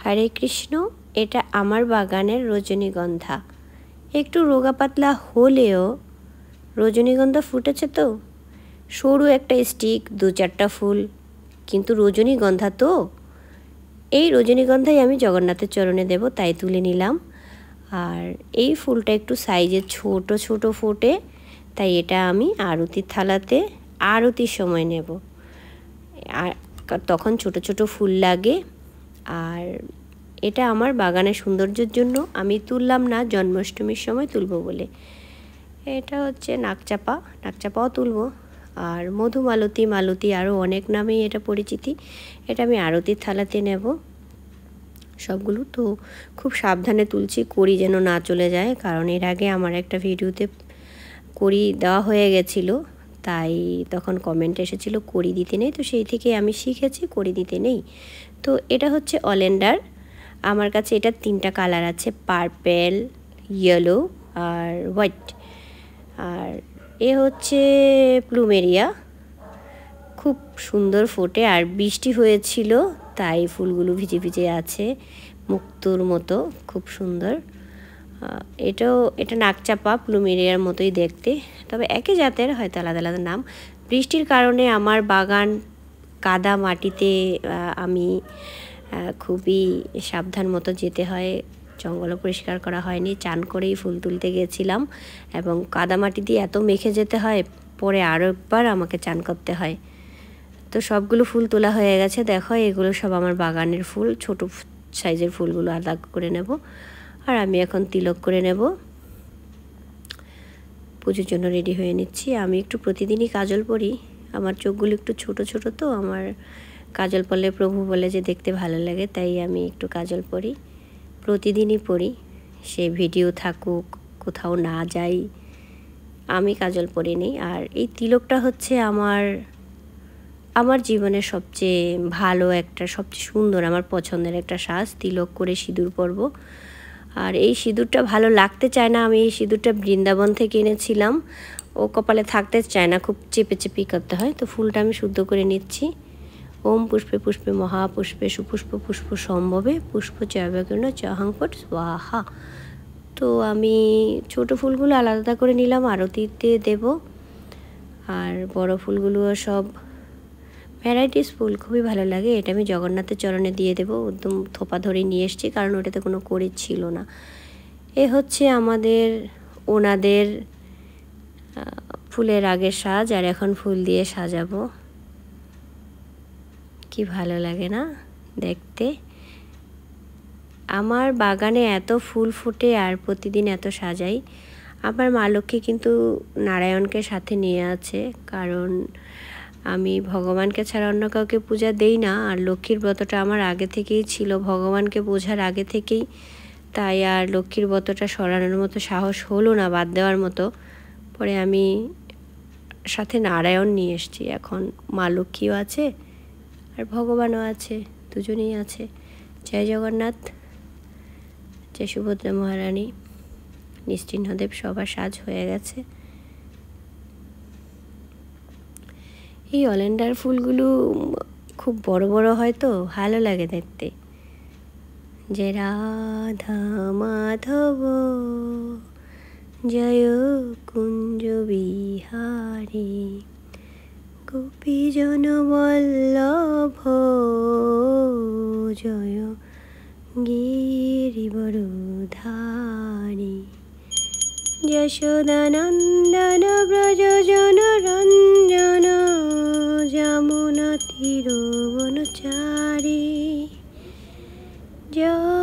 হরে কৃষ্ণ। এটা আমার বাগানের রজনীগন্ধা। একটু রোগা পাতলা হলেও রজনীগন্ধা ফুটেছে তো। সরু একটা স্টিক, 2-4টা ফুল, কিন্তু রজনীগন্ধা তো। এই রজনীগন্ধাই আমি জগন্নাথের চরণে দেব, তাই তুলে নিলাম। আর এই ফুলটা একটু সাইজে ছোট ছোট ফোটে, তাই এটা আমি আরতির থালাতে আরতির সময় নেব। আর তখন ছোট ছোট ফুল লাগে। আর এটা আমার বাগানের সৌন্দর্যের জন্য আমি তুললাম না, জন্মাষ্টমীর সময় তুলব বলে। এটা হচ্ছে নাকচাপা, নাকচাপাও তুলব। আর মধুমালতী, মালতী, আরও অনেক নামেই এটা পরিচিতি। এটা আমি আরতির থালাতে নেব সবগুলো। তো খুব সাবধানে তুলছি, কড়ি যেন না চলে যায়, কারণ এর আগে আমার একটা ভিডিওতে কড়ি দেওয়া হয়ে গেছিলো, তাই তখন কমেন্ট এসেছিল কড়ি দিতে নেই। তো সেই থেকে আমি শিখেছি কড়ি দিতে নেই। তো এটা হচ্ছে অলেন্ডার। আমার কাছে এটা 3টা কালার আছে, পার্পেল, ইয়েলো আর হোয়াইট। আর এ হচ্ছে প্লুমেরিয়া, খুব সুন্দর ফোটে। আর বৃষ্টি হয়েছিল তাই ফুলগুলো ভিজে ভিজে আছে, মুক্তোর মতো, খুব সুন্দর। এটা নাকচাপা, প্লুমেরিয়ার মতোই দেখতে, তবে একই জাতের, হয়তো আলাদা আলাদা নাম। বৃষ্টির কারণে আমার বাগান কাদা মাটিতে, আমি খুবই সাবধান মতো যেতে হয়। জঙ্গলও পরিষ্কার করা হয়নি, চান করেই ফুল তুলতে গেছিলাম, এবং কাদামাটি দিয়ে এত মেখে যেতে হয়, পরে আরও একবার আমাকে চান করতে হয়। তো সবগুলো ফুল তোলা হয়ে গেছে, দেখো এগুলো সব আমার বাগানের ফুল। ছোট সাইজের ফুলগুলো আলাদা করে নেব। আর আমি এখন তিলক করে নেব, পুজোর জন্য রেডি হয়ে নিচ্ছি। আমি একটু প্রতিদিনই কাজল পরি, আমার চোখগুলো একটু ছোট ছোট, তো আমার কাজল পরলে প্রভু বলে যে দেখতে ভালো লাগে, তাই আমি একটু কাজল পরি, প্রতিদিনই পরি। সে ভিডিও থাকুক, কোথাও না যাই, আমি কাজল পরি নিই। আর এই তিলকটা হচ্ছে আমার জীবনের সবচেয়ে ভালো একটা, সবচেয়ে সুন্দর, আমার পছন্দের একটা সাজ। তিলক করে সিঁদুর পরব। আর এই সিঁদুরটা ভালো লাগতে চায় না, আমি এই সিঁদুরটা বৃন্দাবন থেকে এনেছিলাম। ও কপালে থাকতে চায় না, খুব চেপে চেপে করতে হয়। তো ফুলটা আমি শুদ্ধ করে নিচ্ছি। ওম পুষ্পে পুষ্পে মহাপুষ্পে সুপুষ্প পুষ্প সম্ভবে পুষ্প চয়বকর্ণ চহাংপট স্বাহা। তো আমি ছোট ফুলগুলো আলাদা করে নিলাম, আরতিতে দেব। আর বড় ফুলগুলো সব ভ্যারাইটিস ফুল, খুবই ভালো লাগে। এটা আমি জগন্নাথের চরণে দিয়ে দেবো, একদম থোপা ধরে নিয়ে এসেছি, কারণ ওটাতে কোনো কড়ি ছিল না। এ হচ্ছে ওনাদের ফুলের আগের সাজ, আর এখন ফুল দিয়ে সাজাবো। কি ভালো লাগে না দেখতে। আমার বাগানে এত ফুল ফুটে আর প্রতিদিন এত সাজাই। আমার মা লক্ষ্মী কিন্তু নারায়ণকে সাথে নিয়ে আছে, কারণ আমি ভগবানকে ছাড়া অন্য কাউকে পূজা দেই না। আর লক্ষ্মীর ব্রতটা আমার আগে থেকেই ছিল, ভগবানকে বোঝার আগে থেকেই, তাই আর লক্ষ্মীর ব্রতটা সরানোর মতো সাহস হলো না, বাদ দেওয়ার মতো। পরে আমি সাথে নারায়ণ নিয়ে এসেছি। এখন মা লক্ষ্মীও আছে আর ভগবানও আছে, দুজনেই আছে। জয় জগন্নাথ, জয় সুভদ্রা মহারানী, নিশ্চিহ্নদেব, সবার সাজ হয়ে গেছে। এই অলেন্ডার ফুলগুলো খুব বড় বড় হয়, তো ভালো লাগে দেখতে। যে রাধা মাধব জয় কুঞ্জ বিহারী গোপীজন বল্লভ জয় গিরিবরধারী যশোদানন্দন ব্রজজন রঞ্জন যমুনা তীরবনচারী জয়